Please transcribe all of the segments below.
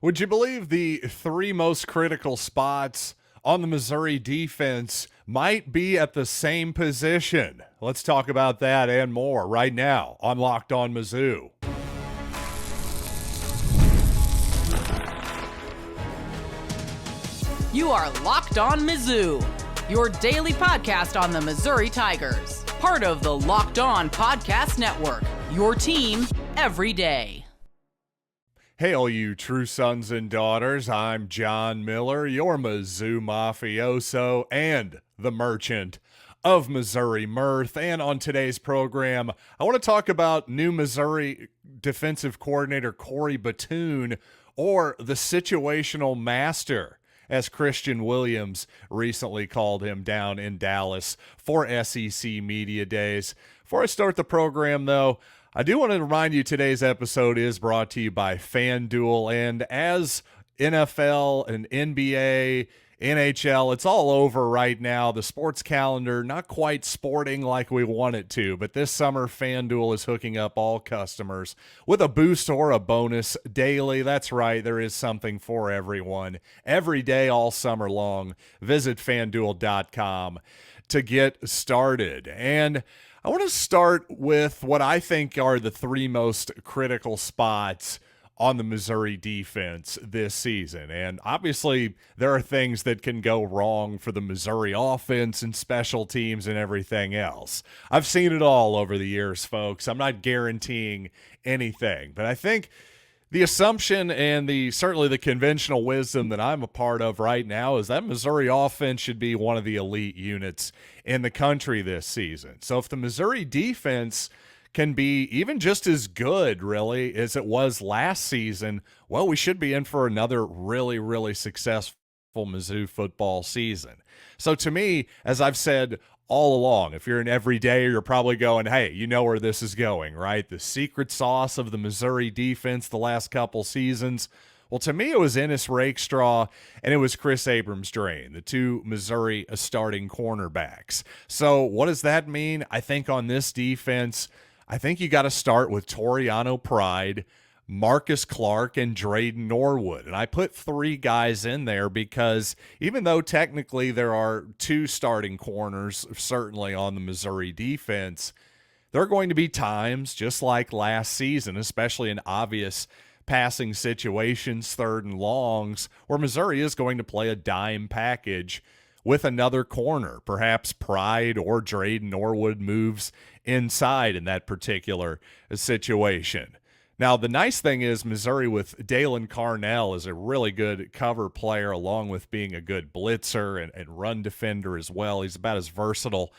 Would you believe the three most critical spots on the Missouri defense might be at the same position? Let's talk about that and more right now on Locked On Mizzou. You are Locked On Mizzou, your daily podcast on the Missouri Tigers. Part of the Locked On Podcast Network, your team every day. Hey, all you true sons and daughters, I'm John Miller, your Mizzou mafioso and the merchant of Missouri mirth. And on today's program, I want to talk about new Missouri defensive coordinator Corey Batoon, or the situational master, as Christian Williams recently called him down in Dallas for SEC Media Days. Before I start the program, though, I do want to remind you today's episode is brought to you by FanDuel, and as NFL and NBA, NHL, it's all over right now. The sports calendar, not quite sporting like we want it to, but this summer, FanDuel is hooking up all customers with a boost or a bonus daily. That's right, there is something for everyone. Every day, all summer long. Visit FanDuel.com to get started. And I want to start with what I think are the three most critical spots on the Missouri defense this season. And obviously, there are things that can go wrong for the Missouri offense and special teams and everything else. I've seen it all over the years, folks. I'm not guaranteeing anything, but I think the assumption and certainly the conventional wisdom that I'm a part of right now is that Missouri offense should be one of the elite units in the country this season. So if the Missouri defense can be even just as good, really, as it was last season, well, we should be in for another really, really successful Mizzou football season. So to me, as I've said all along, if you're an everydayer, you're probably going, hey, you know where this is going, right? The secret sauce of the Missouri defense the last couple seasons. Well, to me, it was Ennis Rakestraw and it was Chris Abrams-Drain, the two Missouri starting cornerbacks. So what does that mean? I think on this defense, I think you got to start with Toriano Pride, Marcus Clark, and Drayden Norwood. And I put three guys in there because even though technically there are two starting corners, certainly on the Missouri defense, there are going to be times, just like last season, especially in obvious passing situations, third and longs, where Missouri is going to play a dime package with another corner. Perhaps Pride or Drayden Norwood moves inside in that particular situation. Now, the nice thing is Missouri with Dalen Carnell is a really good cover player, along with being a good blitzer and run defender as well. He's about as versatile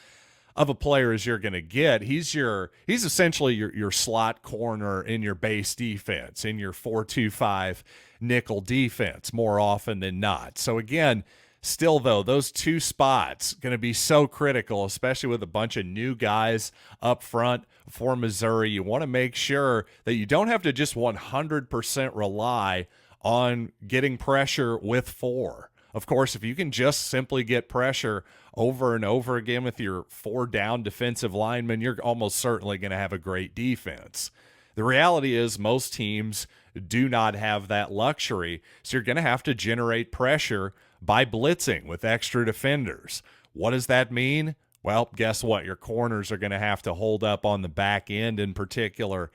of a player as you're going to get. He's essentially your slot corner in your base defense, in your 4-2-5 nickel defense more often than not. So again, still, though, those two spots going to be so critical, especially with a bunch of new guys up front for Missouri. You want to make sure that you don't have to just 100% rely on getting pressure with four. Of course, if you can just simply get pressure over and over again with your four down defensive linemen, you're almost certainly going to have a great defense. The reality is most teams do not have that luxury, so you're going to have to generate pressure by blitzing with extra defenders. What does that mean? Well, guess what? Your corners are going to have to hold up on the back end, in particular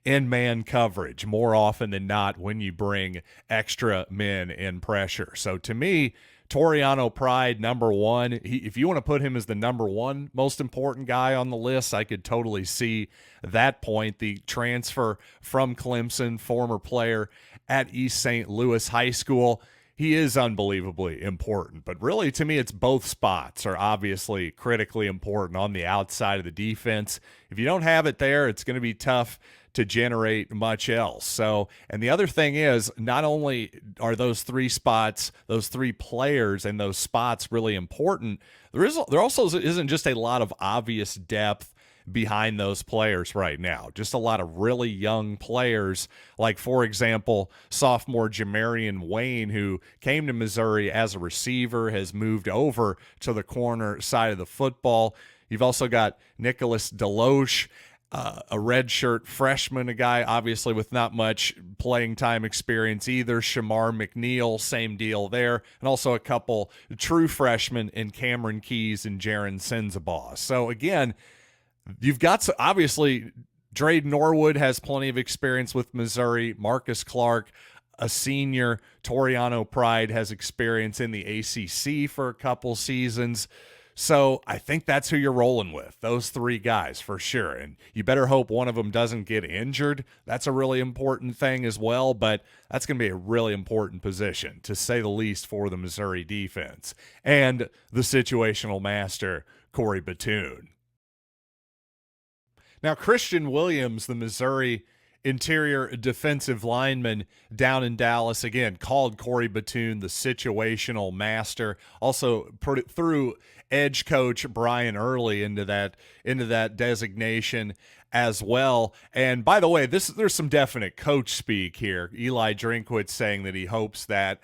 in man coverage, more often than not when you bring extra men in pressure. So to me, Toriano Pride, number one, if you want to put him as the number one most important guy on the list, I could totally see that point. The transfer from Clemson, former player at East St. Louis High School, he is unbelievably important. But really, to me, it's both spots are obviously critically important on the outside of the defense. If you don't have it there, it's going to be tough to generate much else. So, and the other thing is, not only are those three spots, those three players and those spots really important, there also isn't just a lot of obvious depth behind those players right now. Just a lot of really young players, like, for example, sophomore Jamarian Wayne, who came to Missouri as a receiver, has moved over to the corner side of the football. You've also got Nicholas Deloche a redshirt freshman, a guy obviously with not much playing time experience either. Shamar McNeil, same deal there. And also a couple true freshmen in Cameron Keys and Jaron Sensabaugh. So again, you've got obviously Drayden Norwood has plenty of experience with Missouri. Marcus Clark, a senior. Toriano Pride has experience in the ACC for a couple seasons. So I think that's who you're rolling with, those three guys for sure. And you better hope one of them doesn't get injured. That's a really important thing as well, but that's going to be a really important position, to say the least, for the Missouri defense. And the situational master, Corey Batoon. Now, Christian Williams, the Missouri interior defensive lineman down in Dallas, again, called Corey Batoon the situational master. Also threw edge coach Brian Early into that designation as well. And by the way, there's some definite coach speak here. Eli Drinkwitz saying that he hopes that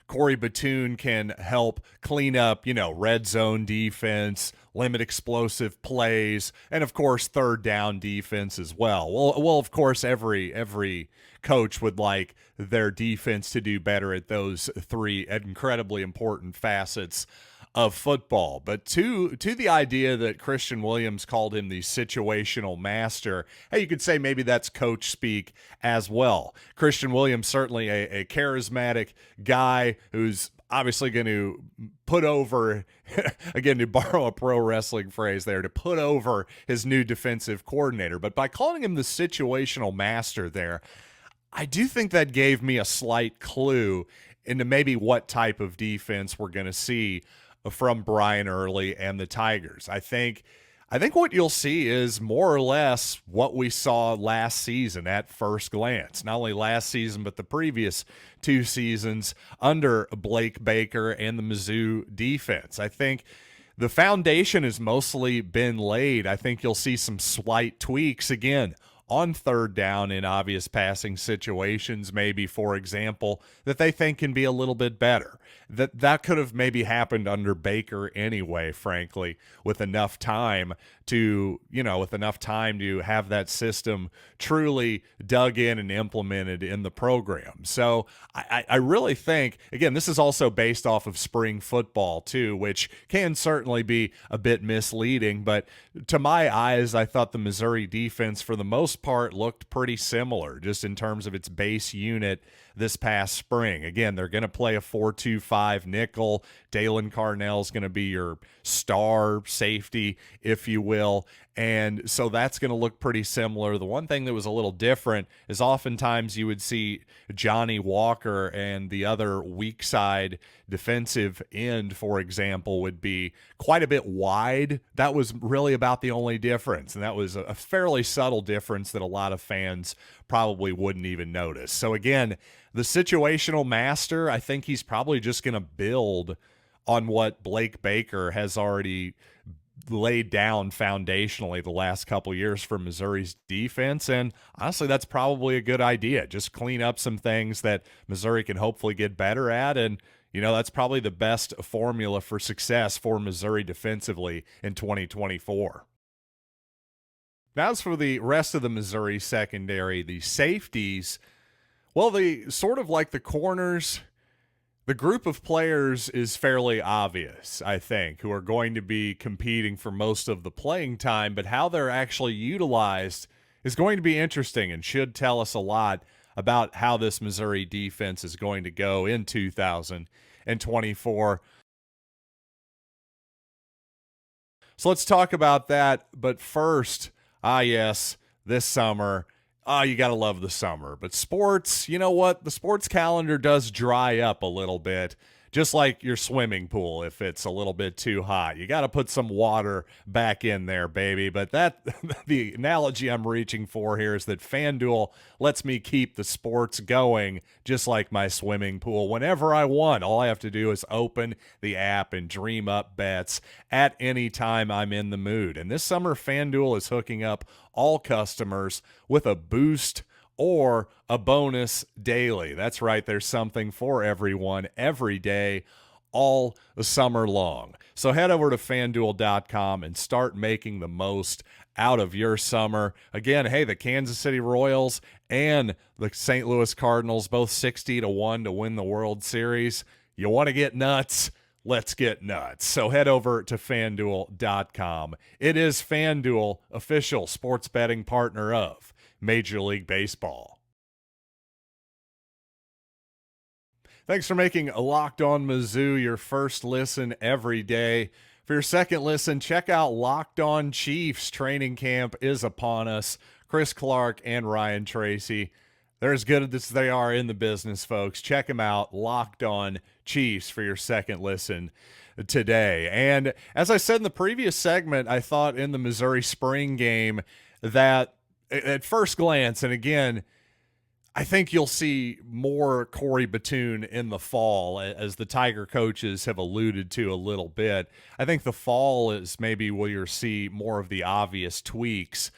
Corey Batoon can help clean up, red zone defense, limit explosive plays, and of course third down defense as well. Well, of course every coach would like their defense to do better at those three incredibly important facets of football. But to the idea that Christian Williams called him the situational master, hey, you could say maybe that's coach speak as well. Christian Williams, certainly a charismatic guy who's obviously going to put over, again, to borrow a pro wrestling phrase there, to put over his new defensive coordinator. But by calling him the situational master there, I do think that gave me a slight clue into maybe what type of defense we're going to see from Brian Early and the Tigers. I think what you'll see is more or less what we saw last season at first glance. Not only last season, but the previous two seasons under Blake Baker and the Mizzou defense. I think the foundation has mostly been laid. I think you'll see some slight tweaks again on third down in obvious passing situations, maybe, for example, that they think can be a little bit better. That could have maybe happened under Baker anyway, frankly, with enough time to have that system truly dug in and implemented in the program. So I really think, again, this is also based off of spring football too, which can certainly be a bit misleading, but to my eyes, I thought the Missouri defense for the most part looked pretty similar just in terms of its base unit this past spring. Again, they're going to play a 4-2-5 nickel. Dalen Carnell's going to be your star safety, if you will. And so that's going to look pretty similar. The one thing that was a little different is oftentimes you would see Johnny Walker and the other weak side defensive end, for example, would be quite a bit wide. That was really about the only difference. And that was a fairly subtle difference that a lot of fans probably wouldn't even notice. So again, the situational master, I think he's probably just going to build on what Blake Baker has already laid down foundationally the last couple years for Missouri's defense. And honestly, that's probably a good idea. Just clean up some things that Missouri can hopefully get better at. And, that's probably the best formula for success for Missouri defensively in 2024. Now, as for the rest of the Missouri secondary, the safeties, well, they sort of like the corners. The group of players is fairly obvious, I think, who are going to be competing for most of the playing time, but how they're actually utilized is going to be interesting and should tell us a lot about how this Missouri defense is going to go in 2024. So let's talk about that, but first, yes, this summer, you got to love the summer. But sports, you know what? The sports calendar does dry up a little bit, just like your swimming pool if it's a little bit too hot. You got to put some water back in there, baby. But the analogy I'm reaching for here is that FanDuel lets me keep the sports going just like my swimming pool whenever I want. All I have to do is open the app and dream up bets at any time I'm in the mood. And this summer, FanDuel is hooking up all customers with a boost or a bonus daily. That's right. There's something for everyone every day, all summer long. So head over to FanDuel.com and start making the most out of your summer. Again, hey, the Kansas City Royals and the St. Louis Cardinals, both 60-1 to win the World Series. You want to get nuts? Let's get nuts. So head over to FanDuel.com. It is FanDuel, official sports betting partner of Major League Baseball. Thanks for making Locked On Mizzou your first listen every day. For your second listen, check out Locked On Chiefs. Training camp is upon us. Chris Clark and Ryan Tracy, they're as good as they are in the business, folks. Check them out, Locked On Chiefs, for your second listen today. And as I said in the previous segment, I thought in the Missouri spring game that at first glance, and again, I think you'll see more Corey Batoon in the fall, as the Tiger coaches have alluded to a little bit. I think the fall is maybe where you'll see more of the obvious tweaks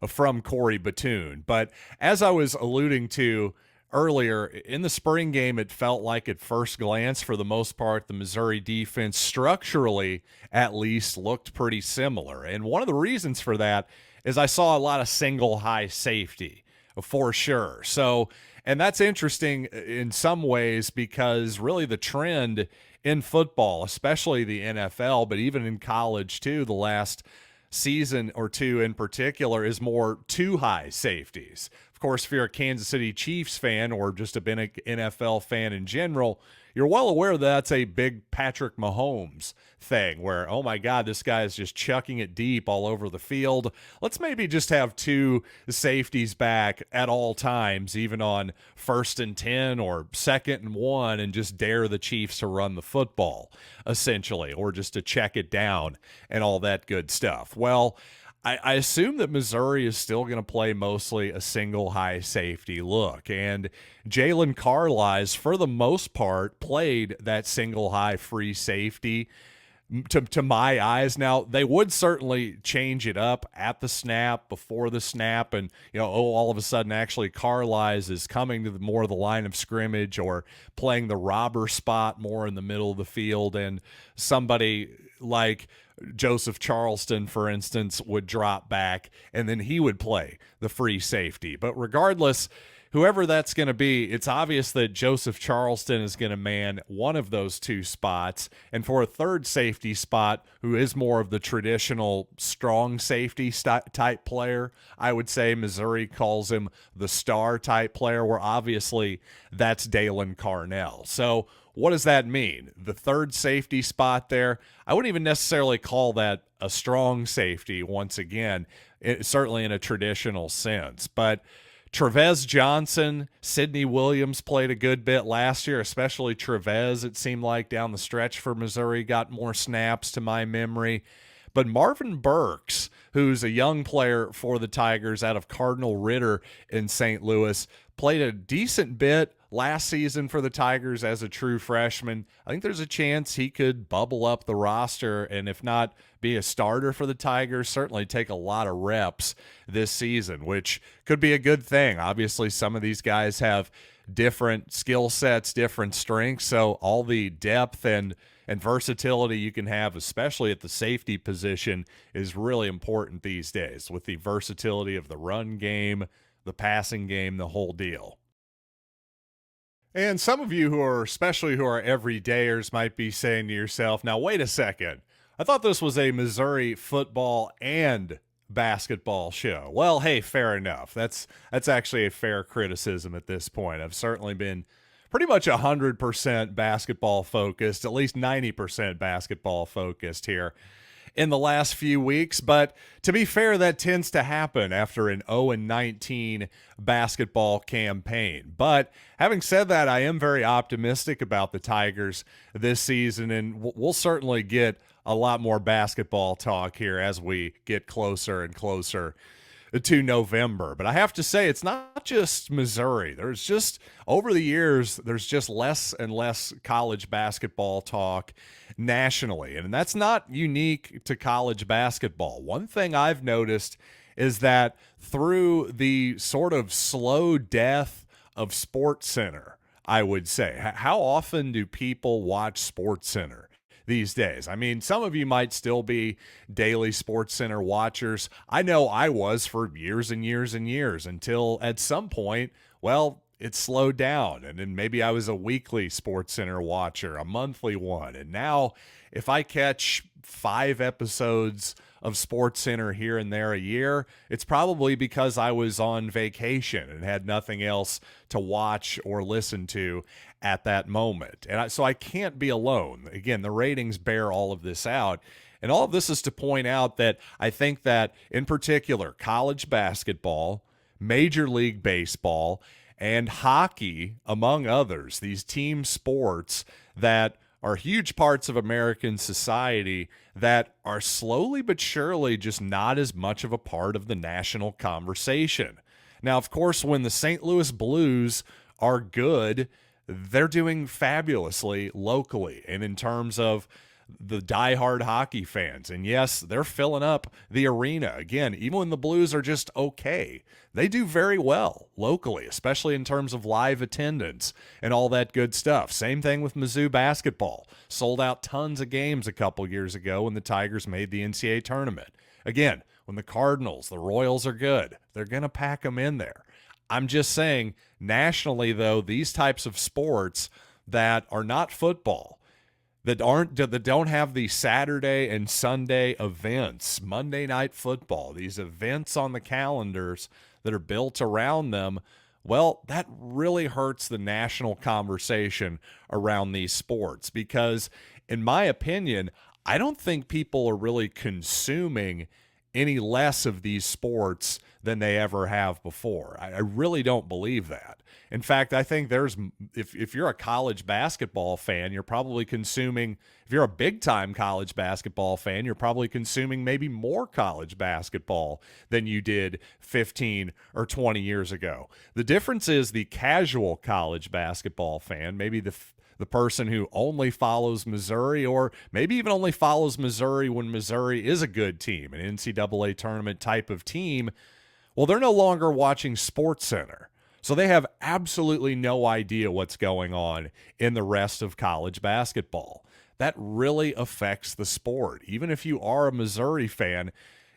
from Corey Batoon. But as I was alluding to earlier, in the spring game, it felt like at first glance, for the most part, the Missouri defense structurally at least looked pretty similar. And one of the reasons for that is I saw a lot of single high safety, for sure. So, and that's interesting in some ways, because really the trend in football, especially the NFL, but even in college too, the last season or two in particular, is more two high safeties. Of course, if you're a Kansas City Chiefs fan or just a been an NFL fan in general, you're well aware that's a big Patrick Mahomes thing where, oh my God, this guy is just chucking it deep all over the field. Let's maybe just have two safeties back at all times, even on 1st and 10 or 2nd and 1, and just dare the Chiefs to run the football, essentially, or just to check it down and all that good stuff. Well, I assume that Missouri is still going to play mostly a single high safety look, and Jalen Carlies, for the most part, played that single high free safety to my eyes. Now, they would certainly change it up at the snap, before the snap, and all of a sudden actually Carlies is coming to more of the line of scrimmage or playing the robber spot more in the middle of the field, and somebody like Joseph Charleston, for instance, would drop back and then he would play the free safety. But regardless, whoever that's going to be, it's obvious that Joseph Charleston is going to man one of those two spots. And for a third safety spot, who is more of the traditional strong safety type player, I would say Missouri calls him the star type player, where obviously that's Dalen Carnell. So what does that mean? The third safety spot there, I wouldn't even necessarily call that a strong safety, once again, certainly in a traditional sense. But Trevez Johnson, Sidney Williams played a good bit last year, especially Trevez, it seemed like, down the stretch for Missouri, got more snaps to my memory. But Marvin Burks, who's a young player for the Tigers out of Cardinal Ritter in St. Louis, played a decent bit last season for the Tigers as a true freshman. I think there's a chance he could bubble up the roster, and if not be a starter for the Tigers, certainly take a lot of reps this season, which could be a good thing. Obviously, some of these guys have different skill sets, different strengths, so all the depth and versatility you can have, especially at the safety position, is really important these days, with the versatility of the run game, the passing game, the whole deal. And some of you who are everydayers might be saying to yourself, now wait a second, I thought this was a Missouri football and basketball show. Well, hey, fair enough. That's actually a fair criticism at this point. I've certainly been pretty much 100% basketball focused, at least 90% basketball focused here in the last few weeks. But to be fair, that tends to happen after an 0-19 basketball campaign. But having said that, I am very optimistic about the Tigers this season, and we'll certainly get a lot more basketball talk here as we get closer and closer to November. But I have to say, it's not just Missouri. There's just, over the years, there's just less and less college basketball talk nationally. And that's not unique to college basketball. One thing I've noticed is that through the sort of slow death of SportsCenter, I would say, how often do people watch SportsCenter these days. I mean, some of you might still be daily Sports Center watchers. I know I was for years and years and years until at some point, well, it slowed down. And then maybe I was a weekly Sports Center watcher, a monthly one. And now if I catch 5 episodes of Sports Center here and there a year, it's probably because I was on vacation and had nothing else to watch or listen to at that moment. And so I can't be alone. Again, the ratings bear all of this out. And all of this is to point out that I think that, in particular, college basketball, Major League Baseball, and hockey, among others, these team sports that are huge parts of American society that are slowly but surely just not as much of a part of the national conversation. Now, of course, when the St. Louis Blues are good, they're doing fabulously locally and in terms of the diehard hockey fans. And yes, they're filling up the arena. Again, even when the Blues are just okay, they do very well locally, especially in terms of live attendance and all that good stuff. Same thing with Mizzou basketball. Sold out tons of games a couple years ago when the Tigers made the NCAA tournament. Again, when the Cardinals, the Royals are good, they're going to pack them in there. I'm just saying, nationally, though, these types of sports that are not football, that don't have the Saturday and Sunday events, Monday Night Football, these events on the calendars that are built around them, well, that really hurts the national conversation around these sports because, in my opinion, I don't think people are really consuming any less of these sports than they ever have before. I really don't believe that. In fact, I think if you're a college basketball fan, you're probably consuming, if you're a big-time college basketball fan, you're probably consuming maybe more college basketball than you did 15 or 20 years ago. The difference is the casual college basketball fan, maybe the person who only follows Missouri or maybe even only follows Missouri when Missouri is a good team, an NCAA tournament type of team, well, they're no longer watching Sports Center. So they have absolutely no idea what's going on in the rest of college basketball. That really affects the sport. Even if you are a Missouri fan,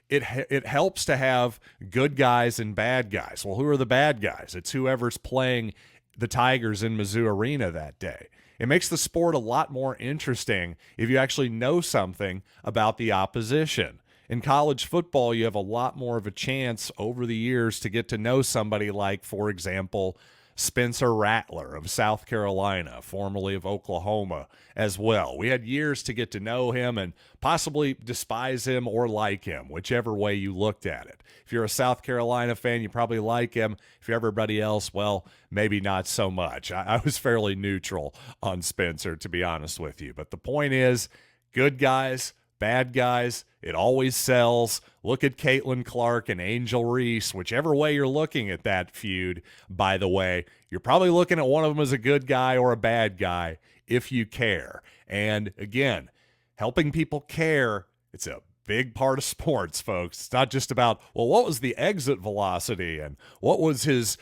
it helps to have good guys and bad guys. Well, who are the bad guys? It's whoever's playing the Tigers in Mizzou Arena that day. It makes the sport a lot more interesting if you actually know something about the opposition. In college football, you have a lot more of a chance over the years to get to know somebody like, for example, Spencer Rattler of South Carolina, formerly of Oklahoma as well. We had years to get to know him and possibly despise him or like him, whichever way you looked at it. If you're a South Carolina fan, you probably like him. If you're everybody else, well, maybe not so much. I was fairly neutral on Spencer, to be honest with you. But the point is, good guys, bad guys, it always sells. Look at Caitlin Clark and Angel Reese, whichever way you're looking at that feud, by the way. You're probably looking at one of them as a good guy or a bad guy if you care. And again, helping people care, it's a big part of sports, folks. It's not just about, well, what was the exit velocity and what was his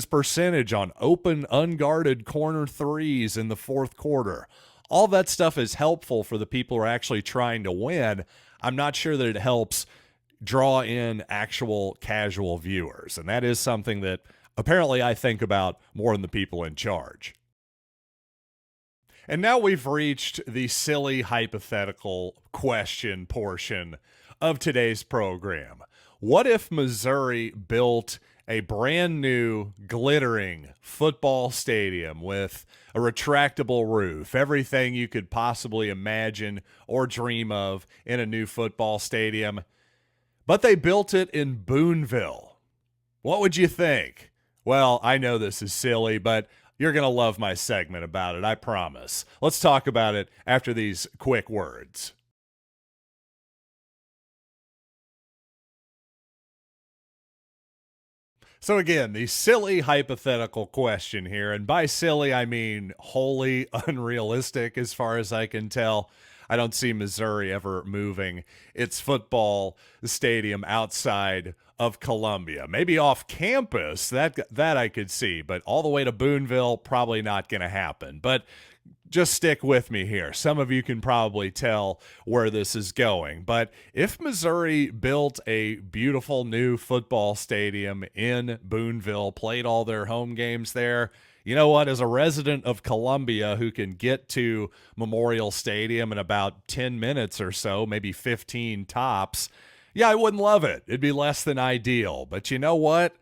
percentage on open, unguarded corner threes in the fourth quarter. All that stuff is helpful for the people who are actually trying to win. I'm not sure that it helps draw in actual casual viewers. And that is something that apparently I think about more than the people in charge. And now we've reached the silly hypothetical question portion of today's program. What if Missouri built a brand new, glittering football stadium with a retractable roof, everything you could possibly imagine or dream of in a new football stadium, but they built it in Boonville? What would you think? Well, I know this is silly, but you're going to love my segment about it, I promise. Let's talk about it after these quick words. So again, the silly hypothetical question here, and by silly, I mean wholly unrealistic as far as I can tell. I don't see Missouri ever moving its football stadium outside of Columbia. Maybe off campus, that I could see, but all the way to Boonville, probably not going to happen. But just stick with me here. Some of you can probably tell where this is going. But if Missouri built a beautiful new football stadium in Boonville, played all their home games there, you know what? As a resident of Columbia who can get to Memorial Stadium in about 10 minutes or so, maybe 15 tops, yeah, I wouldn't love it. It'd be less than ideal. But you know what?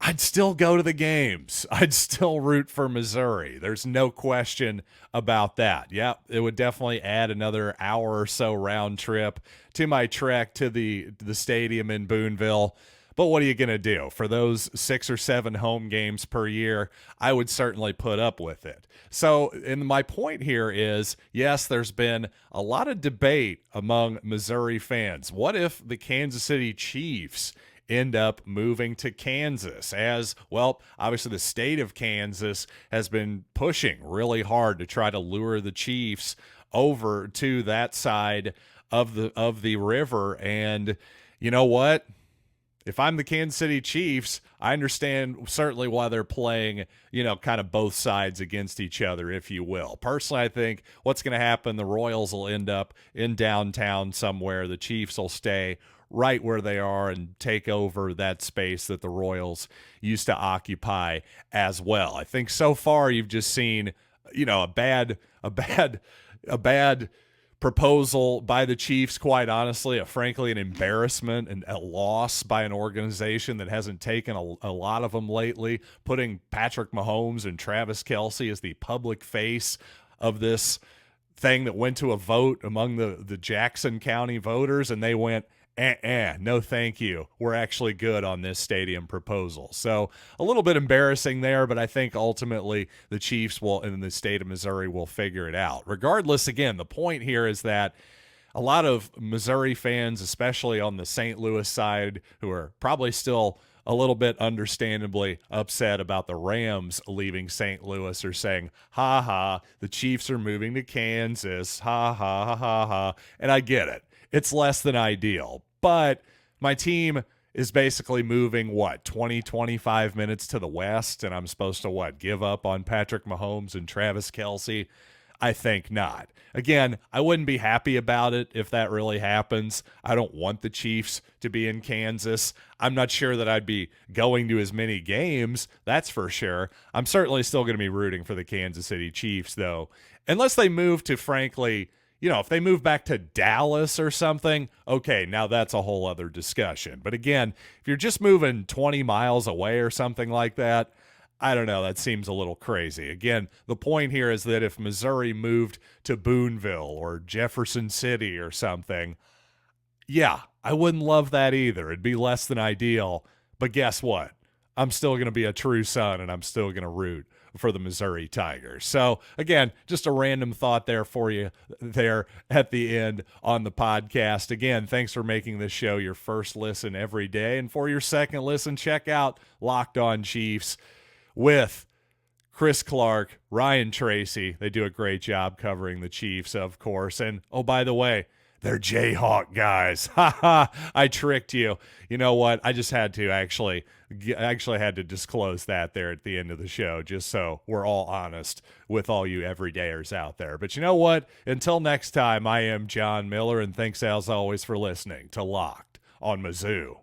I'd still go to the games. I'd still root for Missouri. There's no question about that. Yeah, it would definitely add another hour or so round trip to my trek to the stadium in Boonville. But what are you going to do? For those 6 or 7 home games per year, I would certainly put up with it. So, and my point here is, yes, there's been a lot of debate among Missouri fans. What if the Kansas City Chiefs end up moving to Kansas? As well, obviously the state of Kansas has been pushing really hard to try to lure the Chiefs over to that side of the river. And you know what? If I'm the Kansas City Chiefs, I understand certainly why they're playing, kind of both sides against each other, if you will. Personally, I think what's going to happen, the Royals will end up in downtown somewhere. The Chiefs will stay right where they are and take over that space that the Royals used to occupy as well. I think so far you've just seen, a bad proposal by the Chiefs, quite honestly, frankly an embarrassment and a loss by an organization that hasn't taken a lot of them lately, putting Patrick Mahomes and Travis Kelce as the public face of this thing that went to a vote among the Jackson County voters, and they went, no thank you. We're actually good on this stadium proposal. So a little bit embarrassing there, but I think ultimately the Chiefs will, in the state of Missouri, will figure it out. Regardless, again, the point here is that a lot of Missouri fans, especially on the St. Louis side, who are probably still a little bit understandably upset about the Rams leaving St. Louis, are saying, ha ha, the Chiefs are moving to Kansas, ha ha ha ha ha. And I get it. It's less than ideal, but my team is basically moving, 20, 25 minutes to the west, and I'm supposed to, give up on Patrick Mahomes and Travis Kelce? I think not. Again, I wouldn't be happy about it if that really happens. I don't want the Chiefs to be in Kansas. I'm not sure that I'd be going to as many games, that's for sure. I'm certainly still going to be rooting for the Kansas City Chiefs, though, unless they move to, frankly, if they move back to Dallas or something, okay, now that's a whole other discussion. But again, if you're just moving 20 miles away or something like that, I don't know, that seems a little crazy. Again, the point here is that if Missouri moved to Boonville or Jefferson City or something, yeah, I wouldn't love that either. It'd be less than ideal. But guess what? I'm still going to be a true son, and I'm still going to root for the Missouri Tigers. So again, just a random thought there for you there at the end on the podcast. Again, thanks for making this show your first listen every day. And for your second listen, check out Locked On Chiefs with Chris Clark, Ryan Tracy. They do a great job covering the Chiefs, of course. And oh, by the way, they're Jayhawk guys. Ha ha, I tricked you. You know what? I just had to actually had to disclose that there at the end of the show, just so we're all honest with all you everydayers out there. But you know what? Until next time, I am John Miller, and thanks as always for listening to Locked on Mizzou.